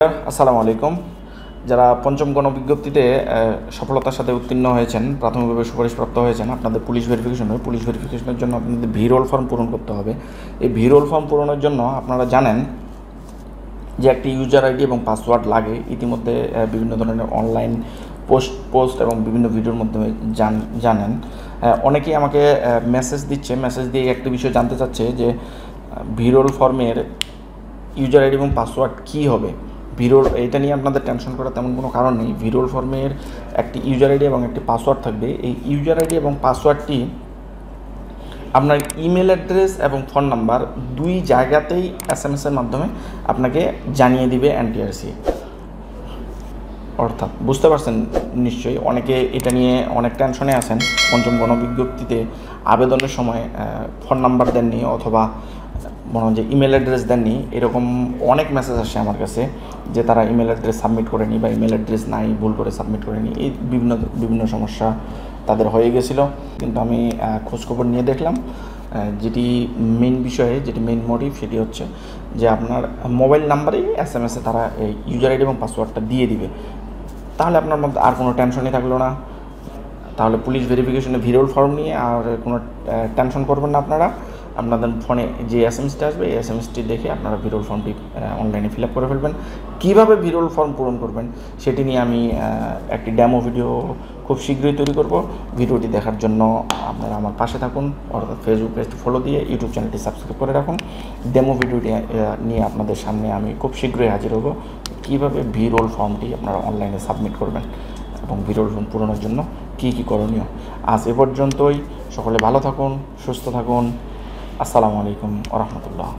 আসসালামু আলাইকুম। যারা পঞ্চম গণবিজ্ঞপ্তিতে সফলতার সাথে উত্তীর্ণ হয়েছেন, প্রাথমিকভাবে সুপারিশপ্রাপ্ত হয়েছেন, আপনাদের পুলিশ ভেরিফিকেশনের জন্য আপনাদের ভিরোল ফর্ম পূরণ করতে হবে। এই ভিরোল ফর্ম পূরণের জন্য আপনারা জানেন যে একটি ইউজার আইডি এবং পাসওয়ার্ড লাগে। ইতিমধ্যে বিভিন্ন ধরনের অনলাইন পোস্ট এবং বিভিন্ন ভিডিওর মাধ্যমে জানেন। অনেকেই আমাকে মেসেজ দিয়ে একটি বিষয় জানতে চাচ্ছে যে ভিরোল ফর্মের ইউজার আইডি এবং পাসওয়ার্ড কী হবে। এটা নিয়ে আপনাদের টেনশন করার তেমন কোনো কারণ নেই। ভিরোল ফর্মের একটি ইউজার আইডি এবং একটি পাসওয়ার্ড থাকবে। এই ইউজার আইডি এবং পাসওয়ার্ডটি আপনার ইমেল অ্যাড্রেস এবং ফোন নাম্বার দুই জায়গাতেই এসএমএসের মাধ্যমে আপনাকে জানিয়ে দিবে এনটিআরসি। অর্থাৎ বুঝতে পারছেন নিশ্চয়ই, অনেকে এটা নিয়ে অনেক টেনশনে আছেন। পঞ্চম গণবিজ্ঞপ্তিতে আবেদনের সময় ফোন নাম্বার দেননি অথবা মনে হয় যে ইমেল অ্যাড্রেস দেননি, এরকম অনেক মেসেজ আসে আমার কাছে যে তারা ইমেল অ্যাড্রেস সাবমিট করেনি বা ইমেল অ্যাড্রেস নাই, ভুল করে সাবমিট করেনি। এই বিভিন্ন সমস্যা তাদের হয়ে গেছিলো। কিন্তু আমি খোঁজখবর নিয়ে দেখলাম যেটি মেইন মোটিভ সেটি হচ্ছে যে আপনার মোবাইল নাম্বারেই এসএমএসে তারা এই ইউজার আইডি এবং পাসওয়ার্ডটা দিয়ে দিবে। তাহলে আপনার মধ্যে আর কোনো টেনশনই থাকলো না। তাহলে পুলিশ ভেরিফিকেশনে ভিরোল ফর্ম নিয়ে আর কোনো টেনশন করবেন না। আপনাদের ফোনে যে এসএমএসটি আসবে এই এসএমএসটি দেখে আপনারা ভিরোল ফর্মটি অনলাইনে ফিল আপ করে ফেলবেন। কীভাবে ভিরোল ফর্ম পূরণ করবেন সেটি নিয়ে আমি একটি ডেমো ভিডিও খুব শীঘ্রই তৈরি করব। ভিডিওটি দেখার জন্য আপনারা আমার পাশে থাকুন, অর্থাৎ ফেসবুক পেজটি ফলো দিয়ে ইউটিউব চ্যানেলটি সাবস্ক্রাইব করে রাখুন। ডেমো ভিডিওটি নিয়ে আপনাদের সামনে আমি খুব শীঘ্রই হাজির হব। কীভাবে ভিরোল ফর্মটি আপনারা অনলাইনে সাবমিট করবেন এবং ভিরোল ফর্ম পূরণের জন্য কী করণীয়। আজ এ পর্যন্তই। সকলে ভালো থাকুন, সুস্থ থাকুন। আসসালামু আলাইকুম ওয়া রাহমাতুল্লাহ।